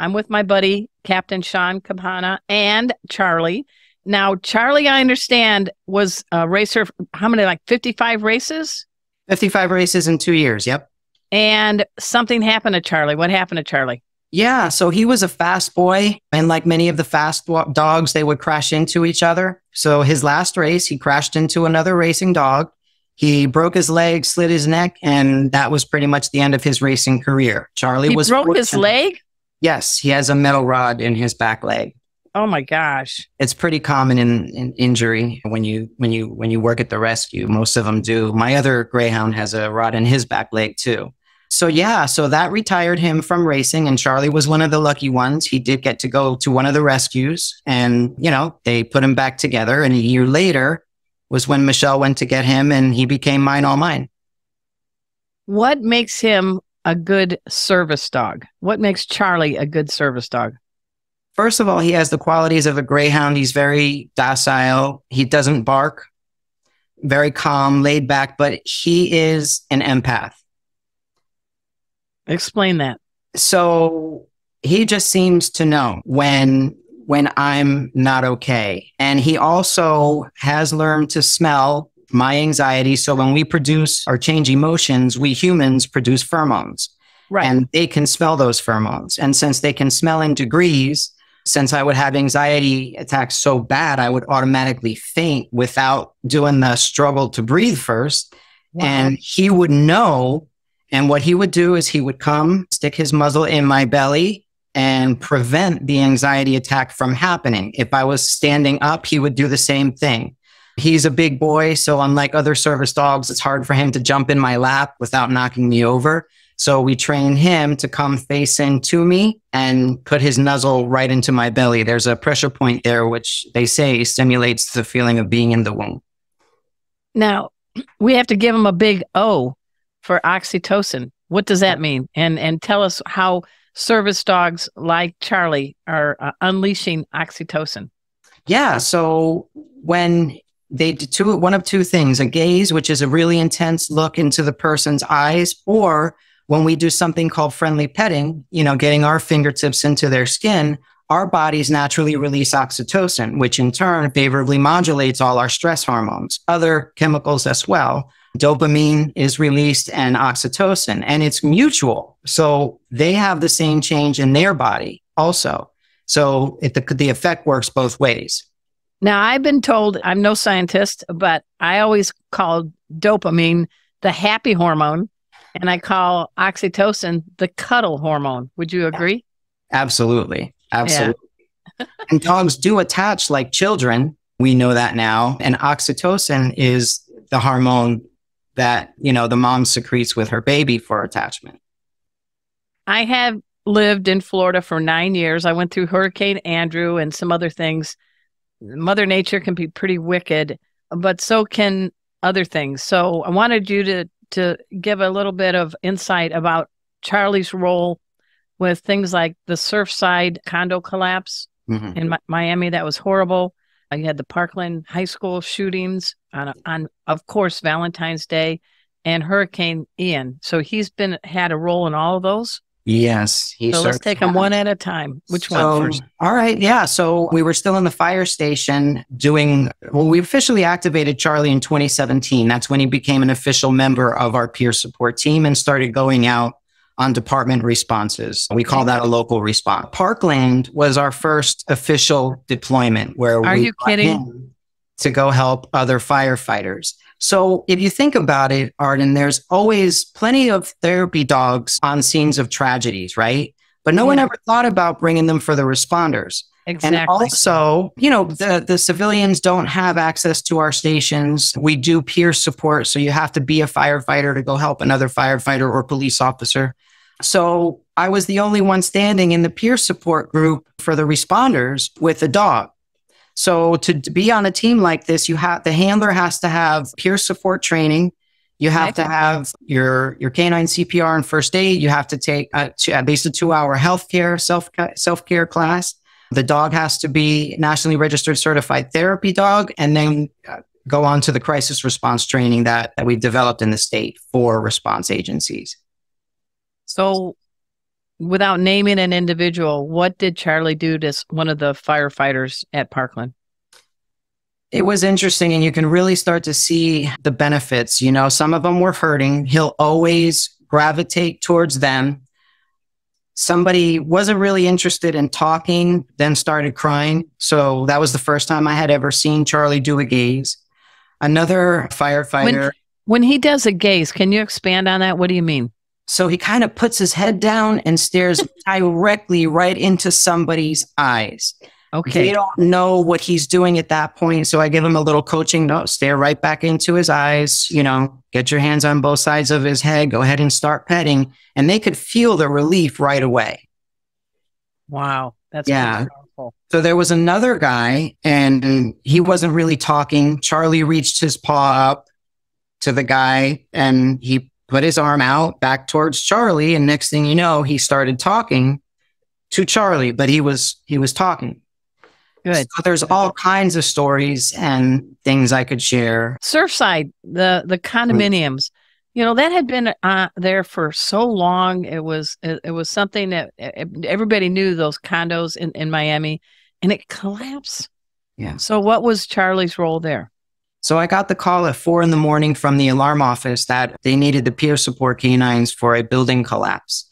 I'm with my buddy, Captain Sean Campana, and Charlie. Now, Charlie, I understand, was a racer, how many, like 55 races? 55 races in 2 years. Yep. And something happened to Charlie. What happened to Charlie? Yeah. So he was a fast boy. And like many of the dogs, they would crash into each other. So his last race, he crashed into another racing dog. He broke his leg, slit his neck, and that was pretty much the end of his racing career. He broke his leg? Yes, he has a metal rod in his back leg. Oh my gosh. It's pretty common in injury when you work at the rescue. Most of them do. My other greyhound has a rod in his back leg too. So yeah, so that retired him from racing, and Charlie was one of the lucky ones. He did get to go to one of the rescues, and they put him back together. And a year later was when Michelle went to get him, and he became mine, all mine. What makes him a good service dog? What makes Charlie a good service dog? First of all, he has the qualities of a greyhound. He's very docile. He doesn't bark, very calm, laid back, but he is an empath. Explain that. So he just seems to know when I'm not okay. And he also has learned to smell my anxiety. So when we produce or change emotions, we humans produce pheromones. Right. And they can smell those pheromones. And since they can smell in degrees, since I would have anxiety attacks so bad, I would automatically faint without doing the struggle to breathe first. Wow. And he would know. And what he would do is he would come, stick his muzzle in my belly and prevent the anxiety attack from happening. If I was standing up, he would do the same thing. He's a big boy, so unlike other service dogs, it's hard for him to jump in my lap without knocking me over. So we train him to come face into me and put his muzzle right into my belly. There's a pressure point there, which they say stimulates the feeling of being in the womb. Now, we have to give him a big O for oxytocin. What does that mean? And tell us how service dogs like Charlie are unleashing oxytocin. Yeah. So when they do one of two things, a gaze, which is a really intense look into the person's eyes, or when we do something called friendly petting, getting our fingertips into their skin, our bodies naturally release oxytocin, which in turn favorably modulates all our stress hormones, other chemicals as well. Dopamine is released and oxytocin, and it's mutual. So they have the same change in their body also. So the effect works both ways. Now, I've been told, I'm no scientist, but I always call dopamine the happy hormone, and I call oxytocin the cuddle hormone. Would you agree? Absolutely. Absolutely. Yeah. And dogs do attach like children. We know that now. And oxytocin is the hormone that, the mom secretes with her baby for attachment. I have lived in Florida for 9 years. I went through Hurricane Andrew and some other things. Mother Nature can be pretty wicked, but so can other things. So I wanted you to give a little bit of insight about Charlie's role with things like the Surfside condo collapse in Miami. That was horrible. You had the Parkland High School shootings on of course, Valentine's Day and Hurricane Ian. So he's had a role in all of those. Yes. So let's take them one at a time. Which one first? All right. Yeah. So we were still in the fire station we officially activated Charlie in 2017. That's when he became an official member of our peer support team and started going out on department responses. We call that a local response. Parkland was our first official deployment where Are you kidding? To go help other firefighters. So if you think about it, Arden, there's always plenty of therapy dogs on scenes of tragedies, right? But no one ever thought about bringing them for the responders. Exactly. And also, the civilians don't have access to our stations. We do peer support. So you have to be a firefighter to go help another firefighter or police officer. So I was the only one standing in the peer support group for the responders with a dog. So to be on a team like this, the handler has to have peer support training. You have to have your canine CPR and first aid. You have to take at least a 2-hour healthcare self-care class. The dog has to be nationally registered certified therapy dog, and then go on to the crisis response training that we've developed in the state for response agencies. So without naming an individual, what did Charlie do to one of the firefighters at Parkland? It was interesting, and you can really start to see the benefits. You know, some of them were hurting. He'll always gravitate towards them. Somebody wasn't really interested in talking, then started crying. So that was the first time I had ever seen Charlie do a gaze. Another firefighter. When he does a gaze, can you expand on that? What do you mean? So he kind of puts his head down and stares directly right into somebody's eyes. Okay. They don't know what he's doing at that point. So I give him a little coaching. No, stare right back into his eyes, you know, get your hands on both sides of his head, go ahead and start petting. And they could feel the relief right away. Wow. That's powerful. So there was another guy and he wasn't really talking. Charlie reached his paw up to the guy and he put his arm out back towards Charlie. And next thing you know, he started talking to Charlie, but he was talking. Good. So there's all kinds of stories and things I could share. Surfside, the condominiums, you know, that had been there for so long. It was something that everybody knew, those condos in Miami, and it collapsed. Yeah. So what was Charlie's role there? So I got the call at 4 a.m. from the alarm office that they needed the peer support canines for a building collapse.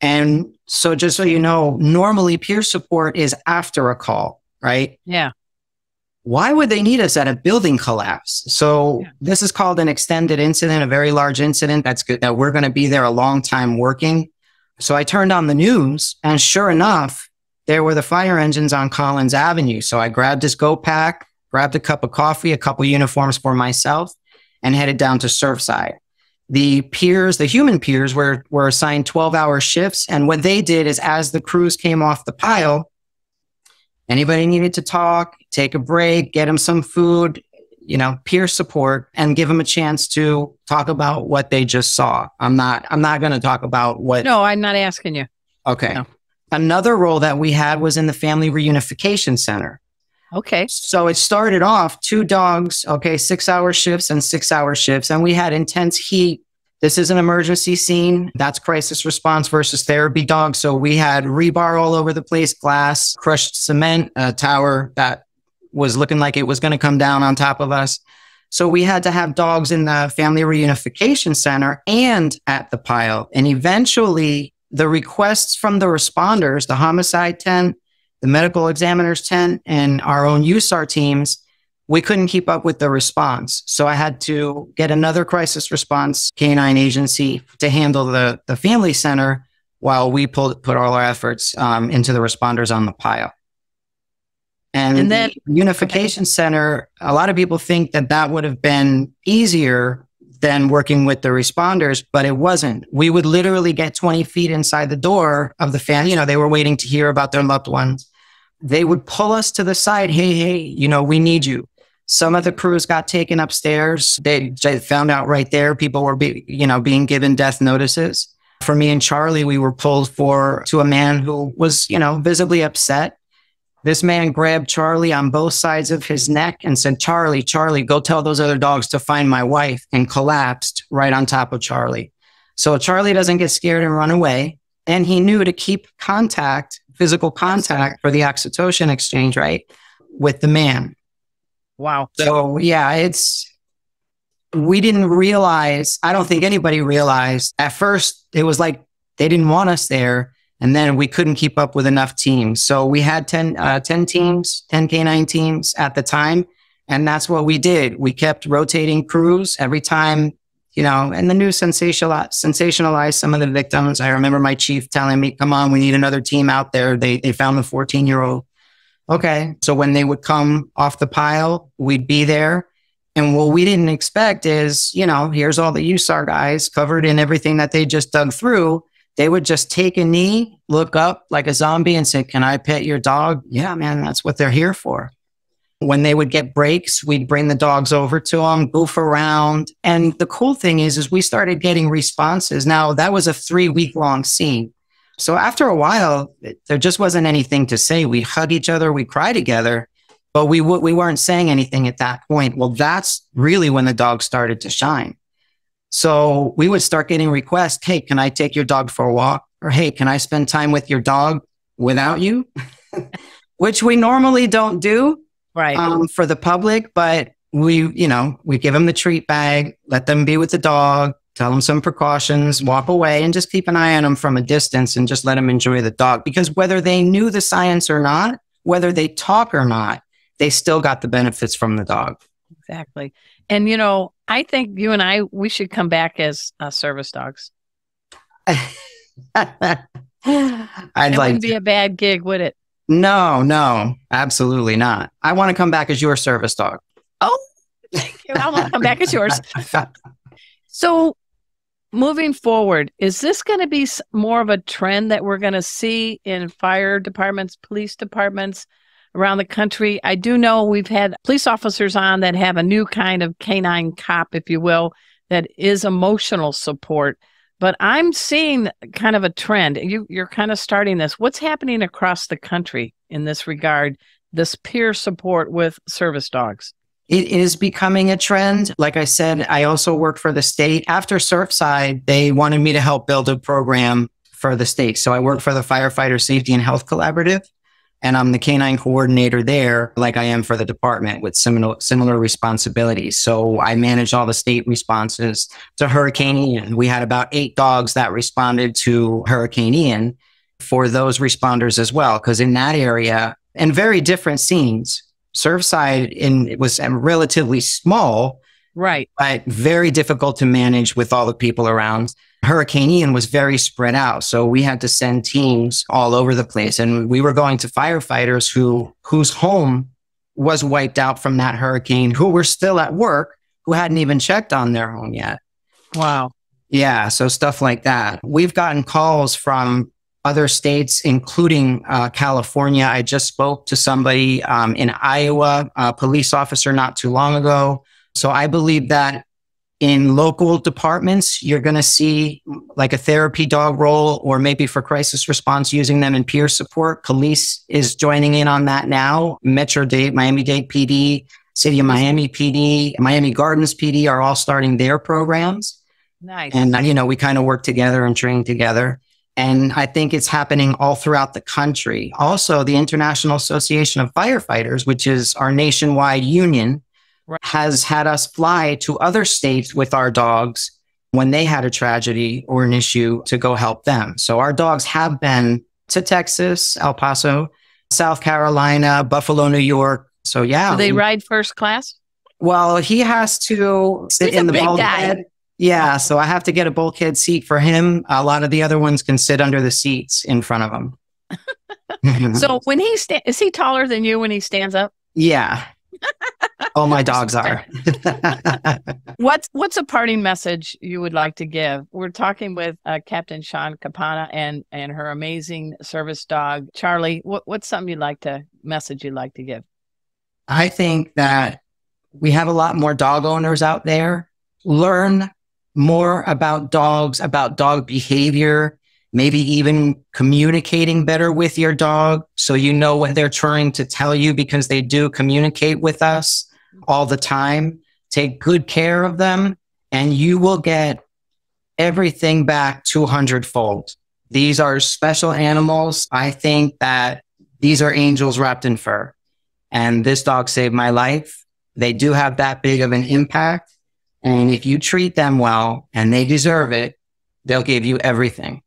And so just so you know, normally peer support is after a call. Right? Yeah. Why would they need us at a building collapse? So this is called an extended incident, a very large incident. That's good that we're going to be there a long time working. So I turned on the news and sure enough, there were the fire engines on Collins Avenue. So I grabbed his go pack, grabbed a cup of coffee, a couple uniforms for myself and headed down to Surfside. The peers, the human peers were assigned 12-hour shifts. And what they did is as the crews came off the pile, anybody needed to talk, take a break, get them some food, you know, peer support, and give them a chance to talk about what they just saw. I'm not going to talk about what. No, I'm not asking you. Okay. No. Another role that we had was in the Family Reunification Center. Okay. So it started off 2 dogs, 6-hour shifts and 6-hour shifts, and we had intense heat. This is an emergency scene. That's crisis response versus therapy dogs. So we had rebar all over the place, glass, crushed cement, a tower that was looking like it was going to come down on top of us. So we had to have dogs in the Family Reunification Center and at the pile. And eventually the requests from the responders, the homicide 10, the medical examiners 10, and our own USAR teams, we couldn't keep up with the response. So I had to get another crisis response canine agency to handle the family center while we put all our efforts into the responders on the pile. And then the Unification Center, a lot of people think that would have been easier than working with the responders, but it wasn't. We would literally get 20 feet inside the door of the family. You know, they were waiting to hear about their loved ones. They would pull us to the side. Hey, you know, we need you. Some of the crews got taken upstairs. They found out right there people were being given death notices. For me and Charlie, we were pulled to a man who was, you know, visibly upset. This man grabbed Charlie on both sides of his neck and said, Charlie, go tell those other dogs to find my wife, and collapsed right on top of Charlie. So Charlie doesn't get scared and run away. And he knew to keep physical contact for the oxytocin exchange, right, with the man. Wow. So yeah, we didn't realize, I don't think anybody realized at first. It was like they didn't want us there. And then we couldn't keep up with enough teams. So we had 10 teams, 10 canine teams at the time. And that's what we did. We kept rotating crews every time, you know, and the news sensationalized some of the victims. I remember my chief telling me, come on, we need another team out there. They found the 14-year-old. Okay. So when they would come off the pile, we'd be there. And what we didn't expect is, you know, here's all the USAR guys covered in everything that they just dug through. They would just take a knee, look up like a zombie and say, can I pet your dog? Yeah, man, that's what they're here for. When they would get breaks, we'd bring the dogs over to them, goof around. And the cool thing is we started getting responses. Now, that was a 3-week-long scene. So after a while, there just wasn't anything to say. We hug each other, we cry together, but we weren't saying anything at that point. Well, that's really when the dog started to shine. So we would start getting requests. Hey, can I take your dog for a walk? or hey, can I spend time with your dog without you? Which we normally don't do for the public, but we give them the treat bag, let them be with the dog, tell them some precautions, walk away, and just keep an eye on them from a distance and just let them enjoy the dog. Because whether they knew the science or not, whether they talk or not, they still got the benefits from the dog. Exactly. And, I think you and we should come back as service dogs. It wouldn't be a bad gig, would it? No, absolutely not. I want to come back as your service dog. Oh, thank you. I want to come back as yours. So moving forward, is this going to be more of a trend that we're going to see in fire departments, police departments around the country? I do know we've had police officers on that have a new kind of canine cop, if you will, that is emotional support. But I'm seeing kind of a trend. You're kind of starting this. What's happening across the country in this regard, this peer support with service dogs? It is becoming a trend. Like I said, I also work for the state. After Surfside, they wanted me to help build a program for the state. So I work for the Firefighter Safety and Health Collaborative, and I'm the canine coordinator there, like I am for the department, with similar responsibilities. So I manage all the state responses to Hurricane Ian. We had about 8 dogs that responded to Hurricane Ian for those responders as well, because in that area, and very different scenes, Surfside it was relatively small, right, but very difficult to manage with all the people around. Hurricane Ian was very spread out, so we had to send teams all over the place, and we were going to firefighters whose home was wiped out from that hurricane, who were still at work, who hadn't even checked on their home yet. Wow. Yeah, so stuff like that. We've gotten calls from other states, including California. I just spoke to somebody in Iowa, a police officer not too long ago. So I believe that in local departments, you're going to see like a therapy dog role, or maybe for crisis response, using them in peer support. Police is joining in on that now. Metro-Dade, Miami-Dade PD, City of Miami PD, Miami Gardens PD are all starting their programs. Nice. And, we kind of work together and train together. And I think it's happening all throughout the country. Also, the International Association of Firefighters, which is our nationwide union, has had us fly to other states with our dogs when they had a tragedy or an issue to go help them. So our dogs have been to Texas, El Paso, South Carolina, Buffalo, New York. So yeah. Do they ride first class? Well, he has to sit in the bulkhead. Yeah, so I have to get a bulkhead seat for him. A lot of the other ones can sit under the seats in front of him. So when is he taller than you when he stands up? Yeah. All my dogs are. What's a parting message you would like to give? We're talking with Captain Sean Capana and her amazing service dog, Charlie. What's something message you'd like to give? I think that we have a lot more dog owners out there. Learn more about dogs, about dog behavior, maybe even communicating better with your dog so you know what they're trying to tell you, because they do communicate with us all the time. Take good care of them and you will get everything back 200-fold. These are special animals. I think that these are angels wrapped in fur. And this dog saved my life. They do have that big of an impact. And if you treat them well and they deserve it, they'll give you everything.